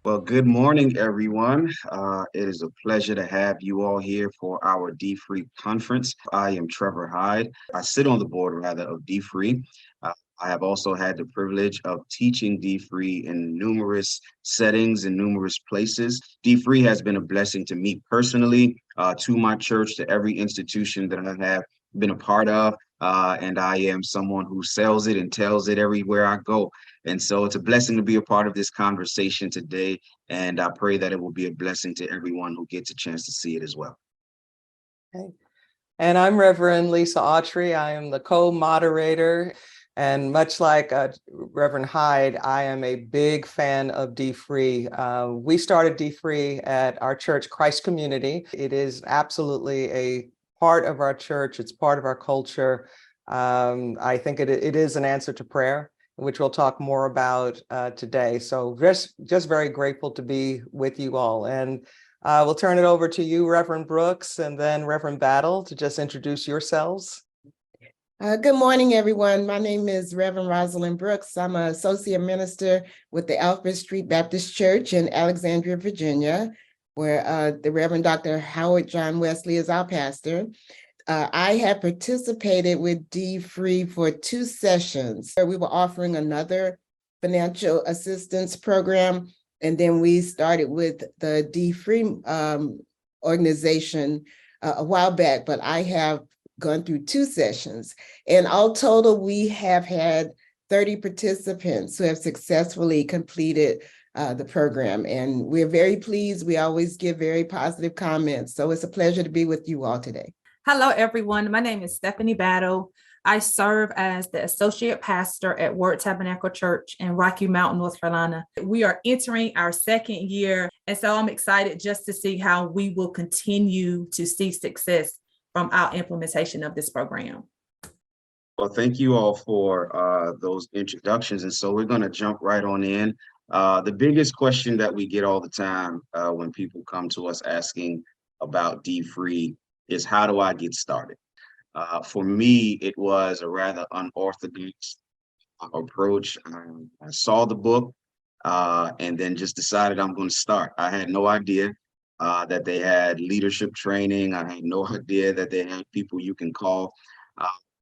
Well, good morning, everyone. It is a pleasure to have you all here for our dfree conference. I am Trevor Hyde. I sit on the board, rather, of dfree. I have also had the privilege of teaching dfree in numerous settings and numerous places. dfree has been a blessing to me personally, to my church, to every institution that I have been a part of. And I am someone who sells it and tells it everywhere I go. And so it's a blessing to be a part of this conversation today. And I pray that it will be a blessing to everyone who gets a chance to see it as well. Okay. And I'm Reverend Lisa Autry. I am the co-moderator. And much like Reverend Hyde, I am a big fan of dfree. We started dfree at our church, Christ Community. It is absolutely a part of our church. It's part of our culture. I think it is an answer to prayer, which we'll talk more about today. So just very grateful to be with you all. And we'll turn it over to you, Reverend Brooks, and then Reverend Battle, to just introduce yourselves. Good morning, everyone. My name is Reverend Rosalind Brooks. I'm an associate minister with the Alfred Street Baptist Church in Alexandria, Virginia, where the Reverend Dr. Howard John Wesley is our pastor. I have participated with dfree for 2 sessions. We were offering another financial assistance program, and then we started with the dfree organization a while back, but I have gone through 2 sessions. And all total, we have had 30 participants who have successfully completed the program. And we're very pleased. We always give very positive comments. So it's a pleasure to be with you all today. Hello, everyone. My name is Stephanie Battle. I serve as the associate pastor at Word Tabernacle Church in Rocky Mount, North Carolina. We are entering our 2nd year, and so I'm excited just to see how we will continue to see success from our implementation of this program. Well, thank you all for those introductions. And so we're going to jump right on in. The biggest question that we get all the time when people come to us asking about dfree is, how do I get started? For me, it was a rather unorthodox approach. I saw the book and then just decided I'm going to start. I had no idea that they had leadership training. I had no idea that they had people you can call.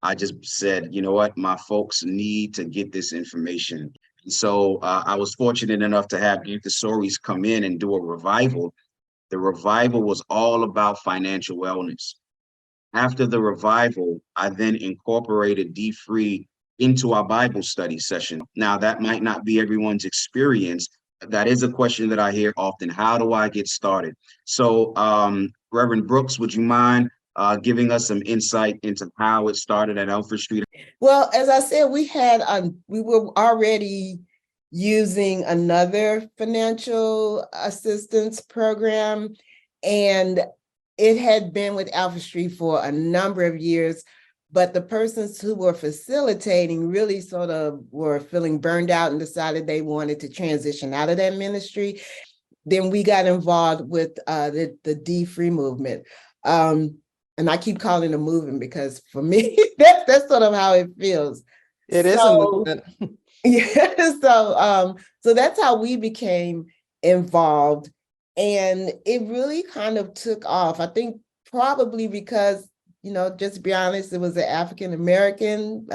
I just said, you know what, my folks need to get this information. And so I was fortunate enough to have Youth Stories come in and do a revival. The revival was all about financial wellness. After the revival, I then incorporated dfree into our Bible study session. Now, that might not be everyone's experience. That is a question that I hear often. How do I get started? So, Reverend Brooks, would you mind giving us some insight into how it started at Alfred Street? Well, as I said, we were already using another financial assistance program, and it had been with Alfred Street for a number of years, but the persons who were facilitating really sort of were feeling burned out and decided they wanted to transition out of that ministry. Then we got involved with the dfree movement. And I keep calling it a movement because for me, that's sort of how it feels. It is a movement. Yeah, so that's how we became involved. And it really kind of took off. I think probably because, just to be honest, it was an African-American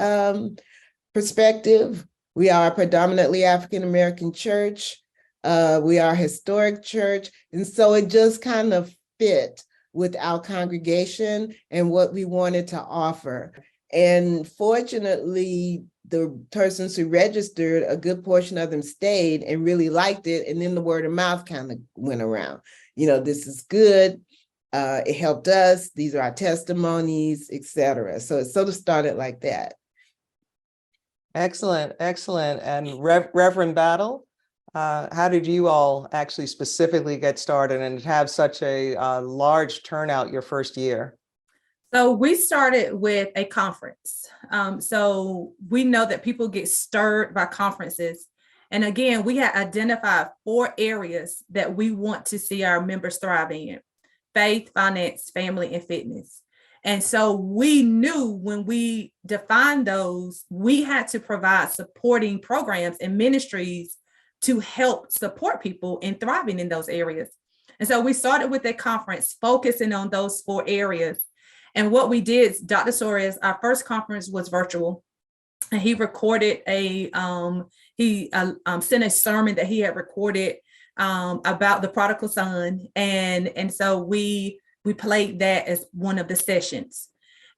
perspective. We are a predominantly African-American church. We are a historic church. And so it just kind of fit with our congregation and what we wanted to offer. And fortunately, the persons who registered, a good portion of them stayed and really liked it. And then the word of mouth kind of went around. This is good. It helped us. These are our testimonies, etc. So it sort of started like that. Excellent, excellent. And Reverend Battle, how did you all actually specifically get started and have such a large turnout your first year? So we started with a conference. So we know that people get stirred by conferences. And again, we had identified 4 areas that we want to see our members thrive in: faith, finance, family, and fitness. And so we knew when we defined those, we had to provide supporting programs and ministries to help support people in thriving in those areas. And so we started with a conference focusing on those 4 areas. And what we did, Dr. Soares, our first conference was virtual. And he recorded sent a sermon that he had recorded about the prodigal son. And so we played that as one of the sessions.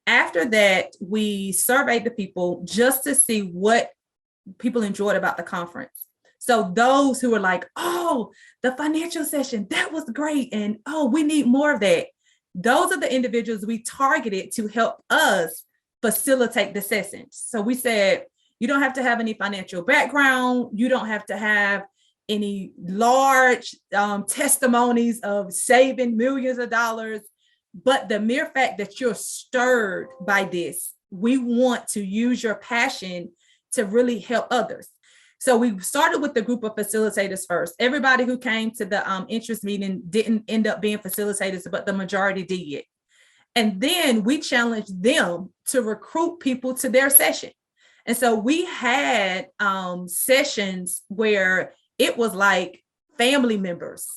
After that, we surveyed the people just to see what people enjoyed about the conference. So those who were like, oh, the financial session, that was great. And oh, we need more of that. Those are the individuals we targeted to help us facilitate the sessions. So we said, you don't have to have any financial background. You don't have to have any large testimonies of saving millions of dollars. But the mere fact that you're stirred by this, we want to use your passion to really help others. So we started with the group of facilitators first. Everybody who came to the interest meeting didn't end up being facilitators, but the majority did. And then we challenged them to recruit people to their session. And so we had sessions where it was like family members,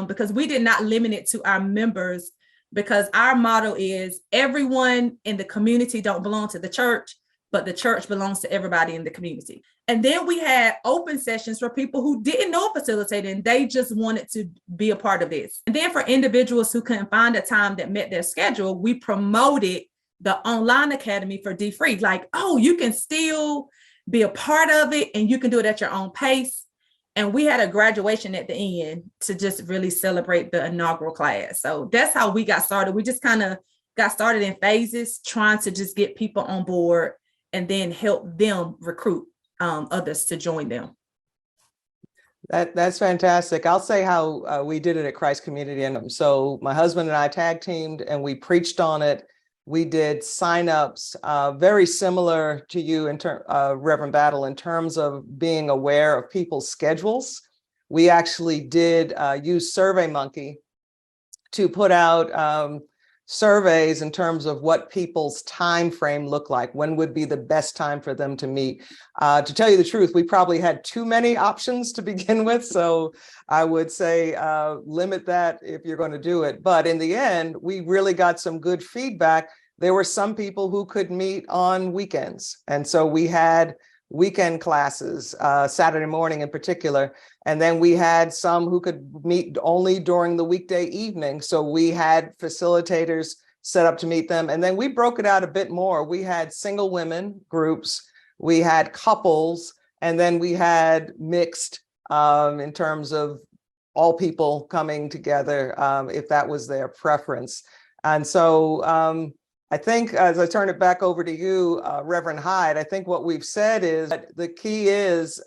because we did not limit it to our members, because our motto is everyone in the community don't belong to the church, but the church belongs to everybody in the community. And then we had open sessions for people who didn't know facilitating, and they just wanted to be a part of this. And then for individuals who couldn't find a time that met their schedule, we promoted the online academy for dfree. Like, oh, you can still be a part of it and you can do it at your own pace. And we had a graduation at the end to just really celebrate the inaugural class. So that's how we got started. We just kind of got started in phases, trying to just get people on board and then help them recruit others to join them. That's fantastic. I'll say how we did it at Christ Community. And so my husband and I tag teamed and we preached on it. We did signups very similar to you, Reverend Battle, in terms of being aware of people's schedules. We actually did use SurveyMonkey to put out surveys in terms of what people's time frame looked like. When would be the best time for them to meet? To tell you the truth, we probably had too many options to begin with. So I would say limit that if you're going to do it. But in the end, we really got some good feedback. There were some people who could meet on weekends. And so we had weekend classes, Saturday morning in particular. And then we had some who could meet only during the weekday evening. So we had facilitators set up to meet them. And then we broke it out a bit more. We had single women groups, we had couples, and then we had mixed in terms of all people coming together, if that was their preference. And so I think as I turn it back over to you, Reverend Hyde, I think what we've said is that the key is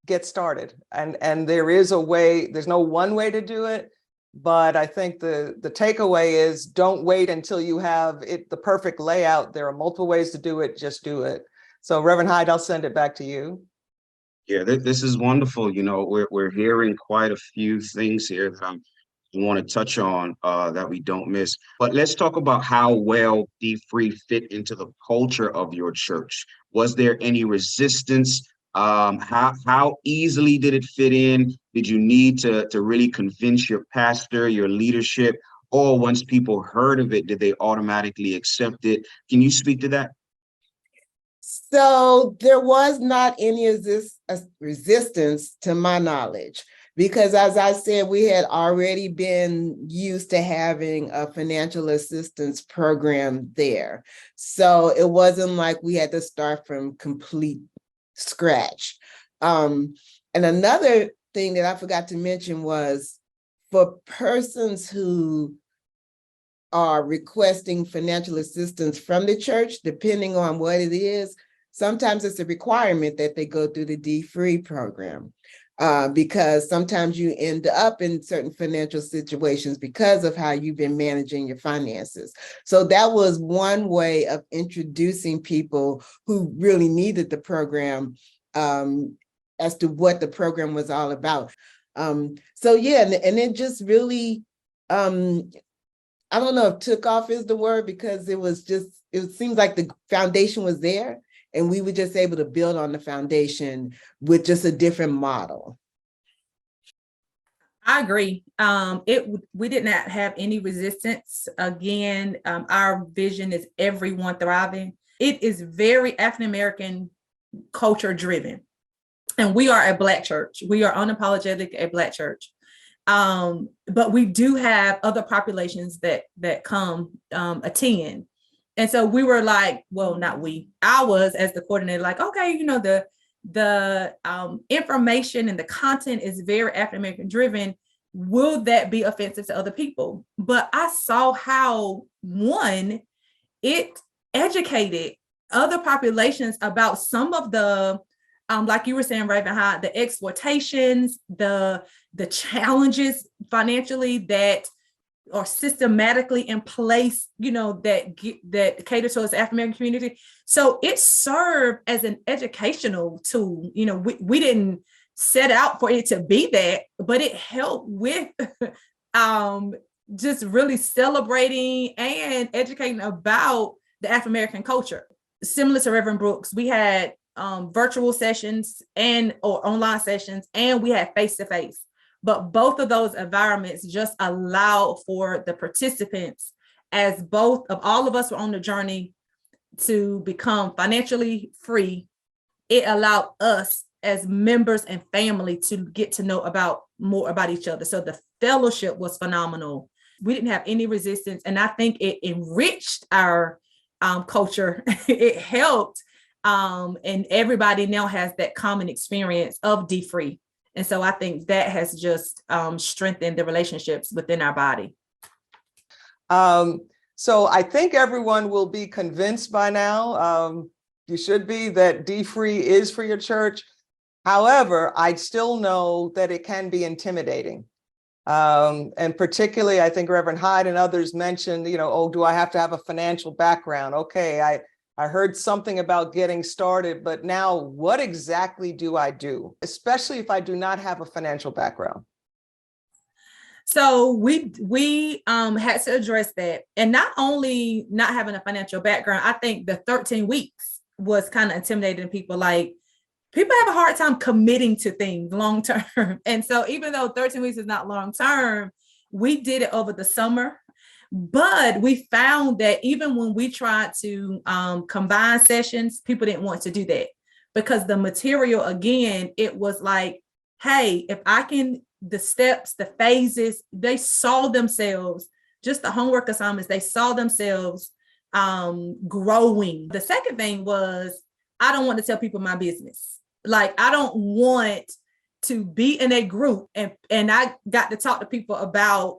get started. And there is a way, there's no one way to do it, but I think the takeaway is don't wait until you have the perfect layout. There are multiple ways to do it, just do it. So Reverend Hyde, I'll send it back to you. Yeah, this is wonderful. You know, we're hearing quite a few things here that I want to touch on that we don't miss. But let's talk about how well dfree fit into the culture of your church. Was there any resistance? How easily did it fit in? Did you need to really convince your pastor, your leadership, or once people heard of it, did they automatically accept it? Can you speak to that? So there was not any resistance to my knowledge, because as I said, we had already been used to having a financial assistance program there. So it wasn't like we had to start from complete scratch. And another thing that I forgot to mention was for persons who are requesting financial assistance from the church, depending on what it is, sometimes it's a requirement that they go through the dfree program. Because sometimes you end up in certain financial situations because of how you've been managing your finances. So that was one way of introducing people who really needed the program as to what the program was all about. So yeah, and it just really, I don't know if took off is the word, because it seems like the foundation was there. And we were just able to build on the foundation with just a different model. I agree. We did not have any resistance. Again, our vision is everyone thriving. It is very African-American culture driven. And we are a Black church. We are unapologetic a Black church. But we do have other populations that come attend. And so we were like, well, not we, I was as the coordinator, like, okay, you know, the information and the content is very African-American driven. Will that be offensive to other people? But I saw how, one, it educated other populations about some of the, like you were saying, Raven Hyde, the exploitations, the challenges financially that are systematically in place, you know, that cater to the African-American community. So it served as an educational tool. You know, we didn't set out for it to be that, but it helped with just really celebrating and educating about the African-American culture. Similar to Reverend Brooks, we had virtual sessions or online sessions, and we had face-to-face. But both of those environments just allowed for the participants, as both of all of us were on the journey to become financially free. It allowed us as members and family to get to know more about each other. So the fellowship was phenomenal. We didn't have any resistance. And I think it enriched our culture. It helped. And everybody now has that common experience of dfree. And so I think that has just strengthened the relationships within our body. So I think everyone will be convinced by now, you should be, that dfree is for your church. However, I still know that it can be intimidating. And particularly, I think Reverend Hyde and others mentioned, you know, oh, do I have to have a financial background? Okay, I heard something about getting started, but now what exactly do I do, especially if I do not have a financial background? So we had to address that. And not only not having a financial background, I think the 13 weeks was kind of intimidating people. Like, people have a hard time committing to things long term. And so even though 13 weeks is not long term, we did it over the summer. But we found that even when we tried to combine sessions, people didn't want to do that, because the material, again, it was like, hey, if I can, the steps, the phases, they saw themselves, just the homework assignments, they saw themselves growing. The second thing was, I don't want to tell people my business. Like, I don't want to be in a group and I got to talk to people about,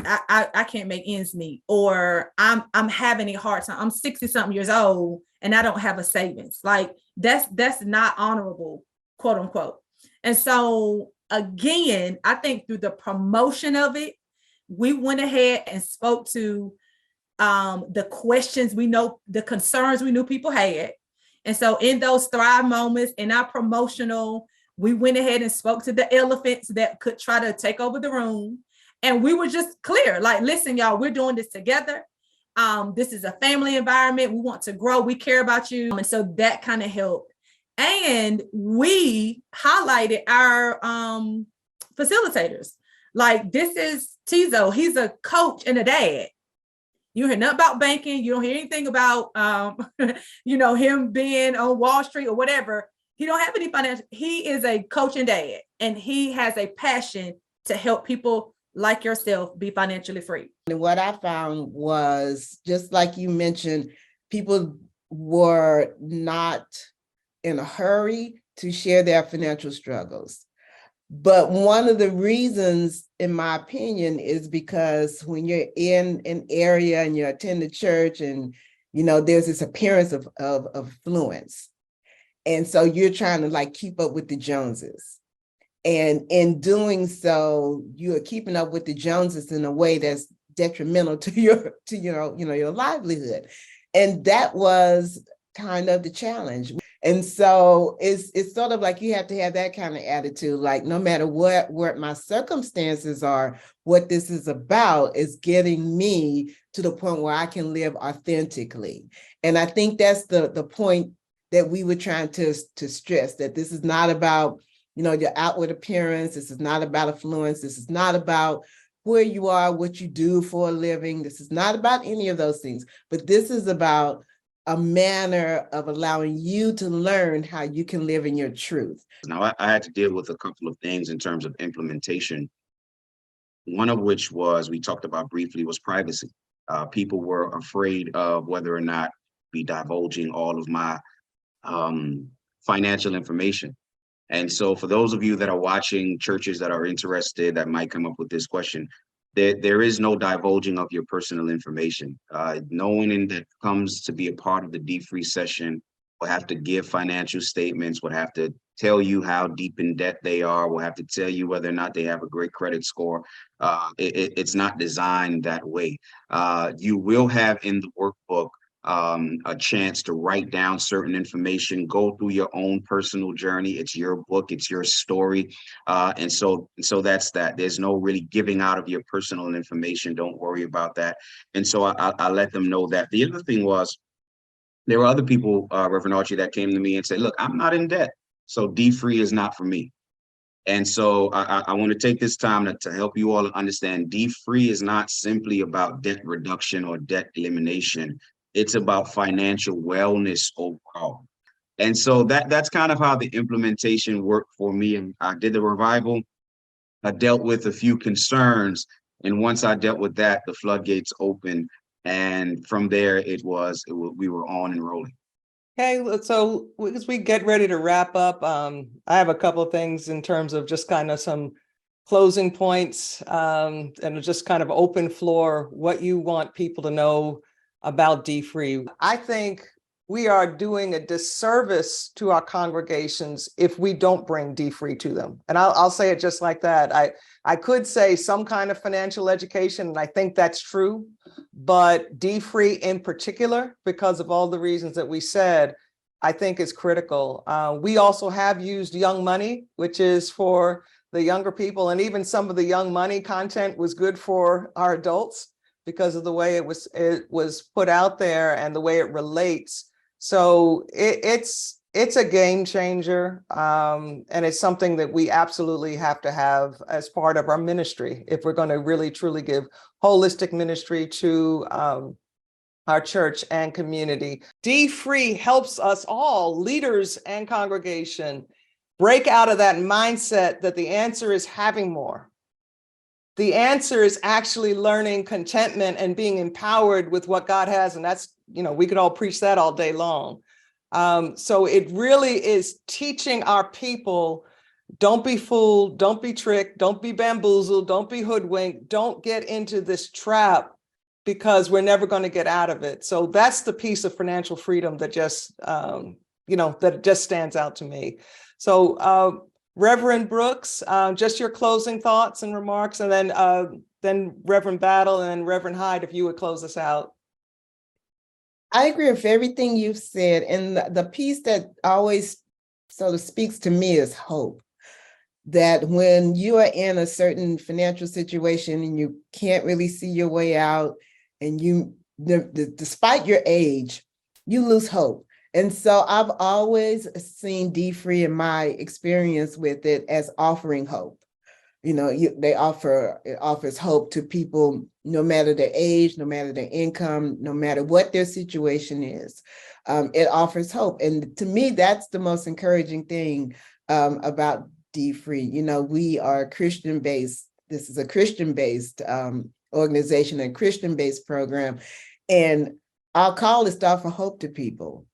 I can't make ends meet, or I'm having a hard time. I'm 60 something years old and I don't have a savings. Like, that's not honorable, quote unquote. And so again, I think through the promotion of it, we went ahead and spoke to the questions we know, the concerns we knew people had. And so in those Thrive moments, in our promotional, we went ahead and spoke to the elephants that could try to take over the room. And we were just clear, like, listen, y'all, we're doing this together. This is a family environment. We want to grow. We care about you. And so that kind of helped. And we highlighted our facilitators. Like, this is Tizo. He's a coach and a dad. You hear nothing about banking. You don't hear anything about, you know, him being on Wall Street or whatever. He don't have any financial. He is a coach and dad, and he has a passion to help people like yourself be financially free. And what I found was, just like you mentioned, people were not in a hurry to share their financial struggles. But one of the reasons, in my opinion, is because when you're in an area and you attend the church, and you know there's this appearance of affluence, and so you're trying to like keep up with the Joneses, and in doing so, you are keeping up with the Joneses in a way that's detrimental to your livelihood, and that was kind of the challenge. And so it's sort of like you have to have that kind of attitude, like no matter what my circumstances are, what this is about is getting me to the point where I can live authentically. And I think that's the point that we were trying to stress, that this is not about, your outward appearance. This is not about affluence. This is not about where you are, what you do for a living. This is not about any of those things, but this is about a manner of allowing you to learn how you can live in your truth. Now, I had to deal with a couple of things in terms of implementation. One of which was, we talked about briefly, was privacy. People were afraid of whether or not be divulging all of my financial information. And so for those of you that are watching, churches that are interested, that might come up with this question, there is no divulging of your personal information. No one that comes to be a part of the dfree session will have to give financial statements, will have to tell you how deep in debt they are, will have to tell you whether or not they have a great credit score. It's not designed that way. You will have in the workbook a chance to write down certain information, go through your own personal journey. It's your book, it's your story. And so that's that. There's no really giving out of your personal information. Don't worry about that. And so I let them know that. The other thing was, there were other people, Reverend Autry, that came to me and said, look, I'm not in debt, so dfree is not for me. And so I want to take this time to help you all understand dfree is not simply about debt reduction or debt elimination. It's about financial wellness overall. And so that's kind of how the implementation worked for me. And I did the revival. I dealt with a few concerns. And once I dealt with that, the floodgates opened. And from there, we were on and rolling. Okay, so as we get ready to wrap up, I have a couple of things in terms of just kind of some closing points, and just kind of open floor, what you want people to know about dfree. I think we are doing a disservice to our congregations if we don't bring dfree to them. And I'll say it just like that. I could say some kind of financial education, and I think that's true, but dfree in particular, because of all the reasons that we said, I think is critical. We also have used Young Money, which is for the younger people, and even some of the Young Money content was good for our adults because of the way it was put out there and the way it relates. So it's a game changer, and it's something that we absolutely have to have as part of our ministry if we're going to really truly give holistic ministry to our church and community. dfree helps us all, leaders and congregation, break out of that mindset that the answer is having more. The answer is actually learning contentment and being empowered with what God has. And that's, we could all preach that all day long. So it really is teaching our people, don't be fooled, don't be tricked, don't be bamboozled, don't be hoodwinked, don't get into this trap because we're never going to get out of it. So that's the piece of financial freedom that just, that just stands out to me. So Reverend Brooks, just your closing thoughts and remarks, and then Reverend Battle and Reverend Hyde, if you would close us out. I agree with everything you've said. And the piece that always sort of speaks to me is hope. That when you are in a certain financial situation and you can't really see your way out, and despite your age, you lose hope. And so I've always seen dfree in my experience with it as offering hope. It offers hope to people, no matter their age, no matter their income, no matter what their situation is. It offers hope. And to me, that's the most encouraging thing about dfree. We are Christian-based. This is a Christian-based organization, a Christian-based program. And our call is to offer hope to people.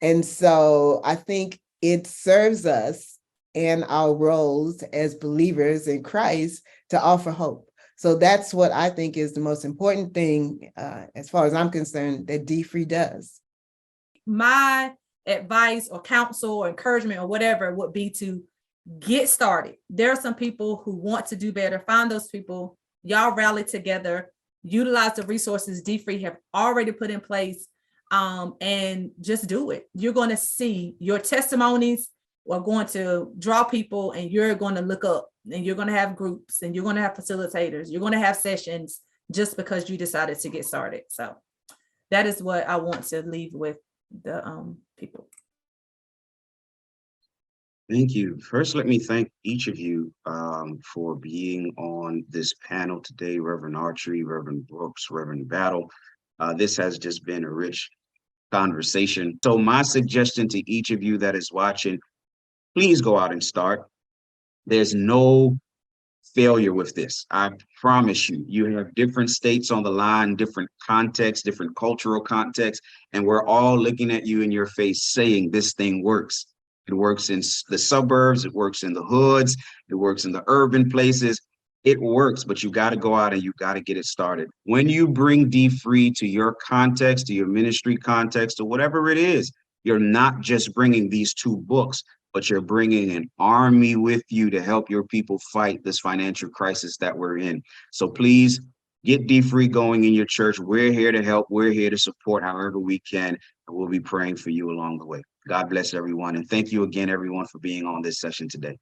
And so I think it serves us and our roles as believers in Christ to offer hope. So that's what I think is the most important thing, as far as I'm concerned, that dfree does. My advice or counsel or encouragement or whatever would be to get started. There are some people who want to do better. Find those people. Y'all rally together. Utilize the resources dfree have already put in place, and just do it. You're going to see your testimonies are going to draw people, and you're going to look up, and you're going to have groups, and you're going to have facilitators. You're going to have sessions just because you decided to get started. So that is what I want to leave with the people. Thank you. First, let me thank each of you for being on this panel today, Reverend Autry, Reverend Brooks, Reverend Battle. This has just been a rich conversation. So my suggestion to each of you that is watching, please go out and start. There's no failure with this. I promise you, you have different states on the line, different contexts, different cultural contexts, and we're all looking at you in your face saying this thing works. It works in the suburbs, it works in the hoods, it works in the urban places. It works, but you got to go out and you got to get it started. When you bring dfree to your context, to your ministry context, or whatever it is, you're not just bringing these two books, but you're bringing an army with you to help your people fight this financial crisis that we're in. So please get dfree going in your church. We're here to help. We're here to support however we can. And we'll be praying for you along the way. God bless everyone. And thank you again, everyone, for being on this session today.